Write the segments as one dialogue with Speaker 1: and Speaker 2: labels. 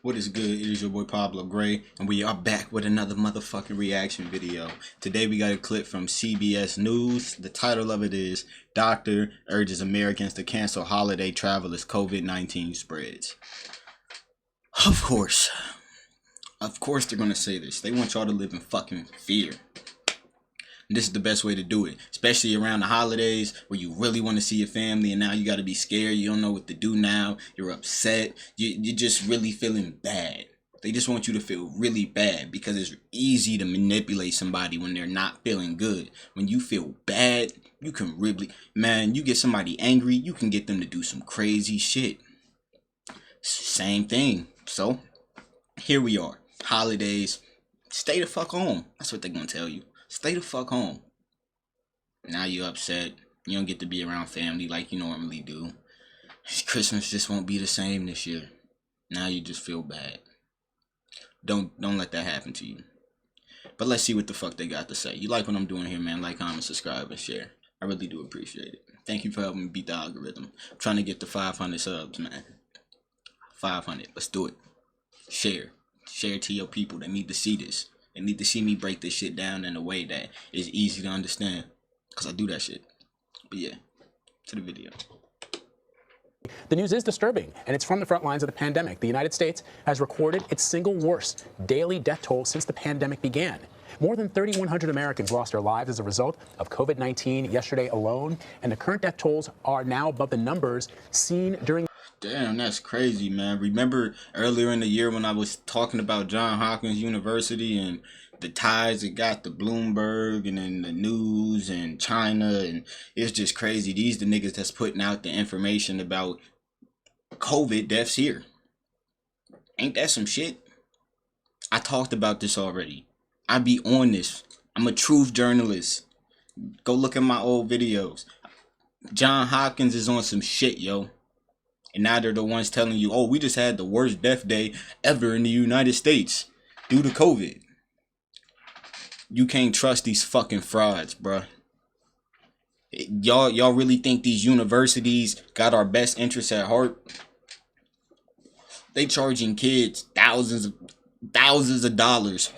Speaker 1: What is good? It is your boy Pablo Gray, and we are back with another motherfucking reaction video. Today we got a clip from CBS News. The title of it is, Doctor Urges Americans to Cancel Holiday Travel as COVID-19 Spreads. Of course they're gonna say this. They want y'all to live in fucking fear. And this is the best way to do it, especially around the holidays where you really want to see your family and now you got to be scared. You don't know what to do now. You're upset. You're just really feeling bad. They just want you to feel really bad because it's easy to manipulate somebody when they're not feeling good. When you feel bad, you can really, man, you get somebody angry, you can get them to do some crazy shit. Same thing. So here we are. Holidays. Stay the fuck home. That's what they're going to tell you. Stay the fuck home. Now you're upset. You don't get to be around family like you normally do. Christmas just won't be the same this year. Now you just feel bad. Don't let that happen to you. But let's see what the fuck they got to say. You like what I'm doing here, man? Like, comment, subscribe, and share. I really do appreciate it. Thank you for helping me beat the algorithm. I'm trying to get to 500 subs, man. 500. Let's do it. Share. Share to your people that need to see this. They need to see me break this shit down in a way that is easy to understand. Because I do that shit. But yeah, to the video.
Speaker 2: The news is disturbing, and it's from the front lines of the pandemic. The United States has recorded its single worst daily death toll since the pandemic began. More than 3,100 Americans lost their lives as a result of COVID-19 yesterday alone, and the current death tolls are now above the numbers seen during...
Speaker 1: Damn, that's crazy, man. Remember earlier in the year when I was talking about Johns Hopkins University and the ties it got to Bloomberg and then the news and China, and it's just crazy. These the niggas that's putting out the information about COVID deaths here. Ain't that some shit? I talked about this already. I be on this. I'm a truth journalist. Go look at my old videos. Johns Hopkins is on some shit, yo. And now they're the ones telling you, oh, we just had the worst death day ever in the United States due to COVID. You can't trust these fucking frauds, bruh. Y'all really think these universities got our best interests at heart? They charging kids thousands of dollars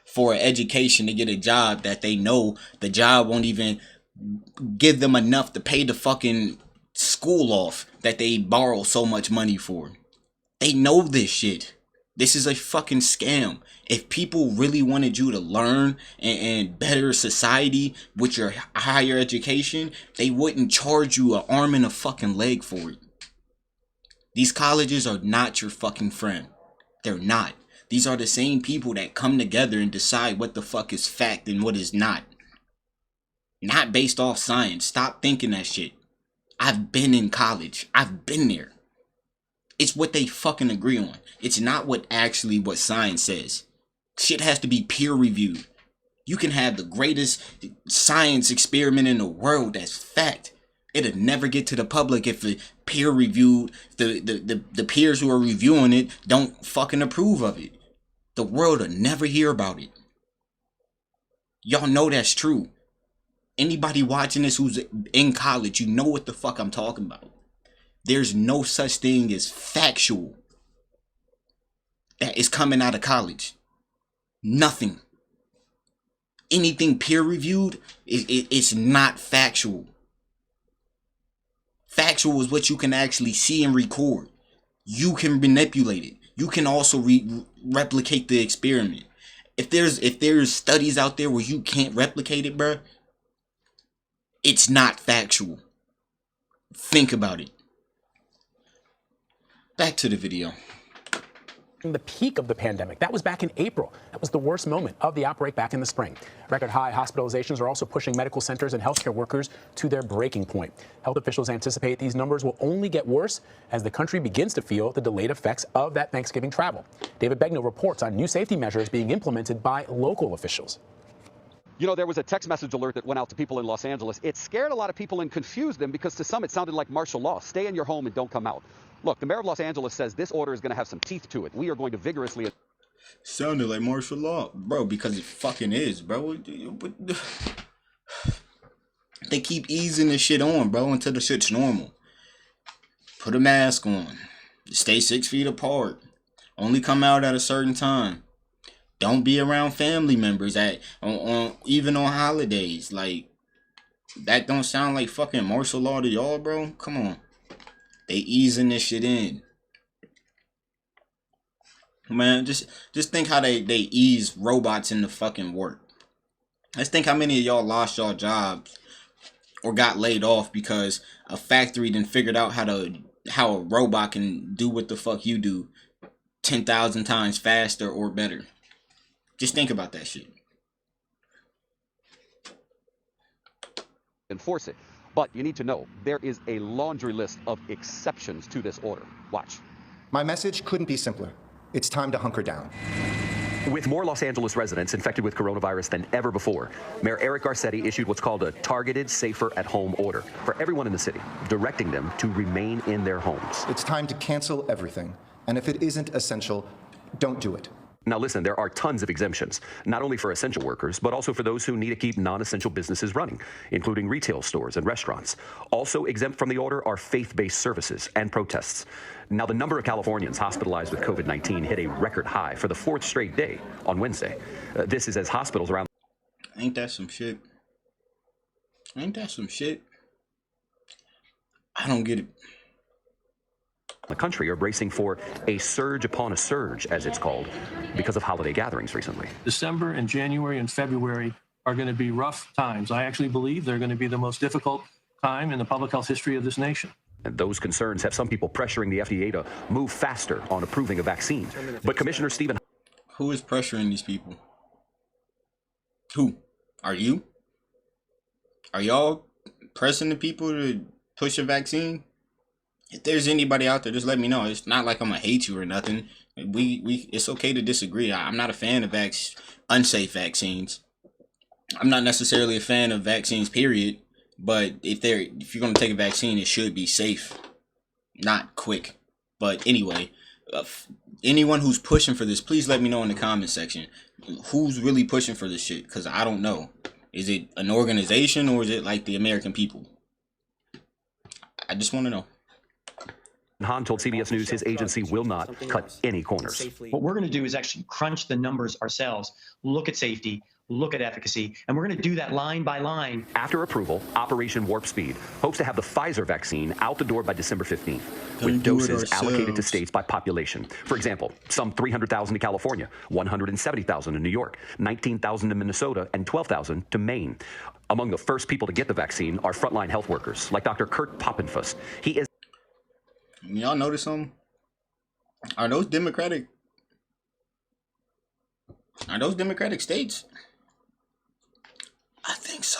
Speaker 1: for an education to get a job that they know the job won't even give them enough to pay the fucking school off that they borrow so much money for. They know this shit. This is a fucking scam. If people really wanted you to learn and better society with your higher education, they wouldn't charge you an arm and a fucking leg for it. These colleges are not your fucking friend. They're not. These are the same people that come together and decide what the fuck is fact and what is not. Not based off science. Stop thinking that shit. I've been in college. I've been there. It's what they fucking agree on. It's not what science says. Shit has to be peer reviewed. You can have the greatest science experiment in the world that's fact. It'll never get to the public if the peer reviewed, the peers who are reviewing it don't fucking approve of it. The world will never hear about it. Y'all know that's true. Anybody watching this who's in college, you know what the fuck I'm talking about. There's no such thing as factual that is coming out of college. Nothing. Anything peer-reviewed, it's not factual. Factual is what you can actually see and record. You can manipulate it. You can also replicate the experiment. If there's studies out there where you can't replicate it, bruh, it's not factual. Think about it. Back to the video.
Speaker 2: The peak of the pandemic, that was back in April. That was the worst moment of the outbreak back in the spring. Record high hospitalizations are also pushing medical centers and healthcare workers to their breaking point. Health officials anticipate these numbers will only get worse as the country begins to feel the delayed effects of that Thanksgiving travel. David Begnaud reports on new safety measures being implemented by local officials.
Speaker 3: You know, there was a text message alert that went out to people in Los Angeles. It scared a lot of people and confused them because to some it sounded like martial law. Stay in your home and don't come out. Look, the mayor of Los Angeles says this order is going to have some teeth to it. We are going to vigorously...
Speaker 1: Sounded like martial law, bro, because it fucking is, bro. They keep easing this shit on, bro, until the shit's normal. Put a mask on. Stay 6 feet apart. Only come out at a certain time. Don't be around family members even on holidays. Like, that don't sound like fucking martial law to y'all, bro? Come on. They easing this shit in. Man, just think how they ease robots into fucking work. Let's think how many of y'all lost y'all jobs or got laid off because a factory then figured out how a robot can do what the fuck you do 10,000 times faster or better. Just think about that shit.
Speaker 3: Enforce it. But you need to know, there is a laundry list of exceptions to this order. Watch.
Speaker 4: My message couldn't be simpler. It's time to hunker down.
Speaker 5: With more Los Angeles residents infected with coronavirus than ever before, Mayor Eric Garcetti issued what's called a targeted safer at home order for everyone in the city, directing them to remain in their homes.
Speaker 4: It's time to cancel everything. And if it isn't essential, don't do it.
Speaker 5: Now listen, there are tons of exemptions, not only for essential workers, but also for those who need to keep non-essential businesses running, including retail stores and restaurants. Also exempt from the order are faith-based services and protests. Now, the number of Californians hospitalized with COVID-19 hit a record high for the 4th straight day on Wednesday. This is as hospitals around...
Speaker 1: Ain't that some shit? Ain't that some shit? I don't get it.
Speaker 5: The country are bracing for a surge upon a surge, as it's called, because of holiday gatherings recently.
Speaker 6: December and January and February are going to be rough times. I actually believe they're going to be the most difficult time in the public health history of this nation.
Speaker 5: And those concerns have some people pressuring the FDA to move faster on approving a vaccine. But Commissioner Stephen...
Speaker 1: Who is pressuring these people? Who? Are you? Are y'all pressing the people to push a vaccine? If there's anybody out there, just let me know. It's not like I'm gonna hate you or nothing. It's okay to disagree. I'm not a fan of unsafe vaccines. I'm not necessarily a fan of vaccines, period. But if you're gonna take a vaccine, it should be safe, not quick. But anyway, anyone who's pushing for this, please let me know in the comment section. Who's really pushing for this shit? Because I don't know. Is it an organization or is it like the American people? I just want to know.
Speaker 5: Hahn told CBS News his agency will not cut any corners.
Speaker 7: What we're going to do is actually crunch the numbers ourselves, look at safety, look at efficacy, and we're going to do that line by line.
Speaker 5: After approval, Operation Warp Speed hopes to have the Pfizer vaccine out the door by December 15th, with doses allocated to states by population. For example, some 300,000 to California, 170,000 to New York, 19,000 to Minnesota, and 12,000 to Maine. Among the first people to get the vaccine are frontline health workers, like Dr. Kurt Poppenfuss. He is...
Speaker 1: Y'all notice something? Are those Democratic states? I think so.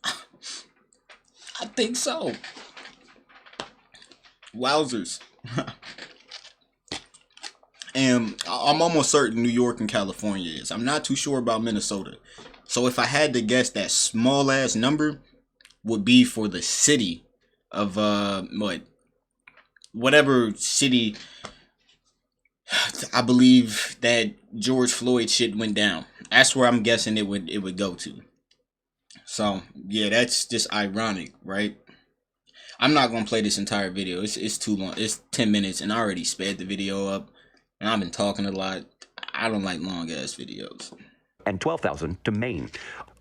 Speaker 1: I think so. Wowzers. And I'm almost certain New York and California is. I'm not too sure about Minnesota. So if I had to guess, that small ass number would be for the city of whatever city I believe that George Floyd shit went down. That's where I'm guessing it would go to. So yeah, that's just ironic, right? I'm not gonna play this entire video. It's too long. It's 10 minutes and I already sped the video up. And I've been talking a lot. I don't like long ass videos.
Speaker 5: And 12,000 to Maine.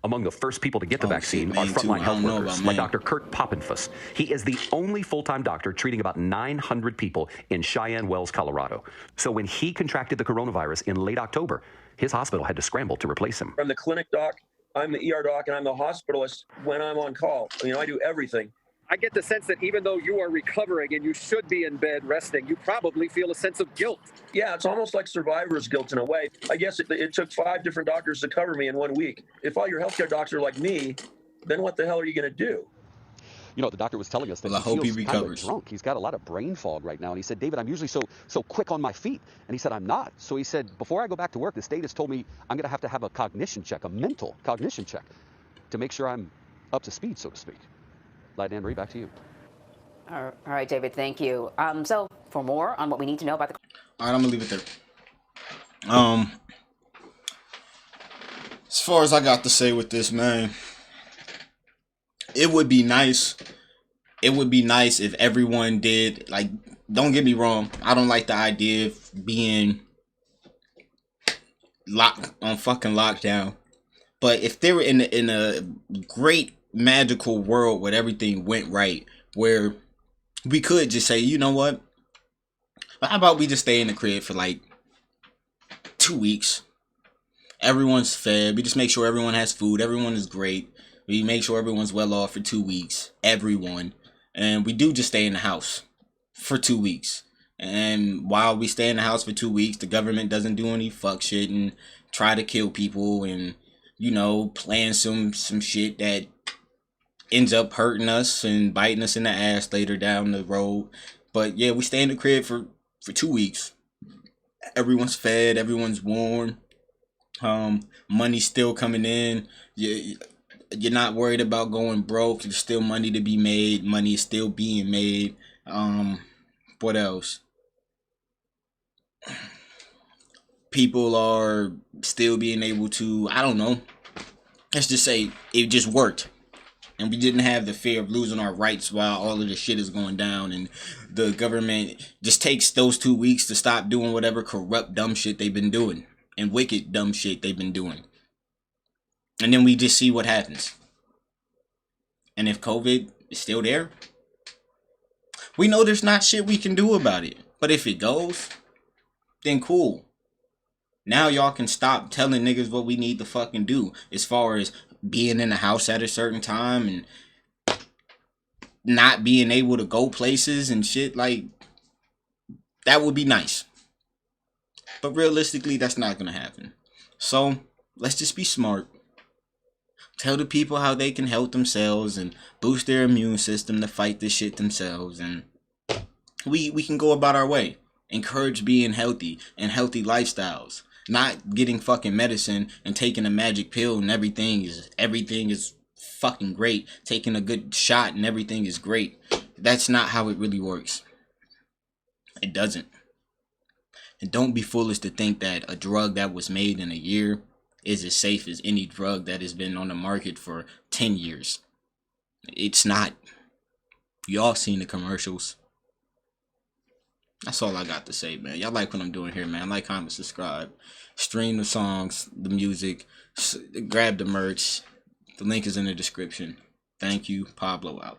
Speaker 5: Among the first people to get the vaccine are frontline health workers, like Dr. Kurt Poppenfuss. He is the only full-time doctor treating about 900 people in Cheyenne Wells, Colorado. So when he contracted the coronavirus in late October, his hospital had to scramble to replace him.
Speaker 8: I'm the clinic doc, I'm the ER doc, and I'm the hospitalist when I'm on call. You know, I do everything.
Speaker 9: I get the sense that even though you are recovering and you should be in bed resting, you probably feel a sense of guilt.
Speaker 8: Yeah, it's almost like survivor's guilt in a way. I guess it took 5 different doctors to cover me in 1 week. If all your healthcare docs are like me, then what the hell are you going to do?
Speaker 3: You know, the doctor was telling us that
Speaker 1: I hope he recovers.
Speaker 3: Drunk. He's got a lot of brain fog right now. And he said, David, I'm usually so quick on my feet. And he said, I'm not. So he said, before I go back to work, the state has told me I'm going to have a cognition check, a mental cognition check, to make sure I'm up to speed, so to speak. Light Anne Marie, back to you.
Speaker 10: All right, David, thank you. So for more on what we need to know about the...
Speaker 1: All right, I'm gonna leave it there. As far as I got to say with this, man, it would be nice it would be nice if everyone did, like, don't get me wrong, I don't like the idea of being locked on fucking lockdown. But if they were in a great magical world where everything went right, where we could just say, you know what? How about we just stay in the crib for like 2 weeks? Everyone's fed. We just make sure everyone has food. Everyone is great. We make sure everyone's well off for 2 weeks. Everyone. And we do just stay in the house for 2 weeks. And while we stay in the house for 2 weeks, the government doesn't do any fuck shit and try to kill people and, you know, plan some shit that ends up hurting us and biting us in the ass later down the road. But yeah, we stay in the crib for 2 weeks. Everyone's fed, everyone's warm. Money's still coming in. You're not worried about going broke. There's still money to be made. Money is still being made. What else? People are still being able to, I don't know, let's just say it just worked. And we didn't have the fear of losing our rights while all of this shit is going down. And the government just takes those 2 weeks to stop doing whatever corrupt, dumb shit they've been doing. And wicked, dumb shit they've been doing. And then we just see what happens. And if COVID is still there, we know there's not shit we can do about it. But if it goes, then cool. Now y'all can stop telling niggas what we need to fucking do as far as being in the house at a certain time and not being able to go places and shit. Like, that would be nice. But realistically, that's not gonna happen. So let's just be smart. Tell the people how they can help themselves and boost their immune system to fight this shit themselves, and we can go about our way. Encourage being healthy and healthy lifestyles. Not getting fucking medicine and taking a magic pill and everything is fucking great. Taking a good shot and everything is great. That's not how it really works. It doesn't. And don't be foolish to think that a drug that was made in a year is as safe as any drug that has been on the market for 10 years. It's not. Y'all seen the commercials. That's all I got to say, man. Y'all like what I'm doing here, man. Like, comment, subscribe. Stream the songs, the music. Grab the merch. The link is in the description. Thank you. Pablo out.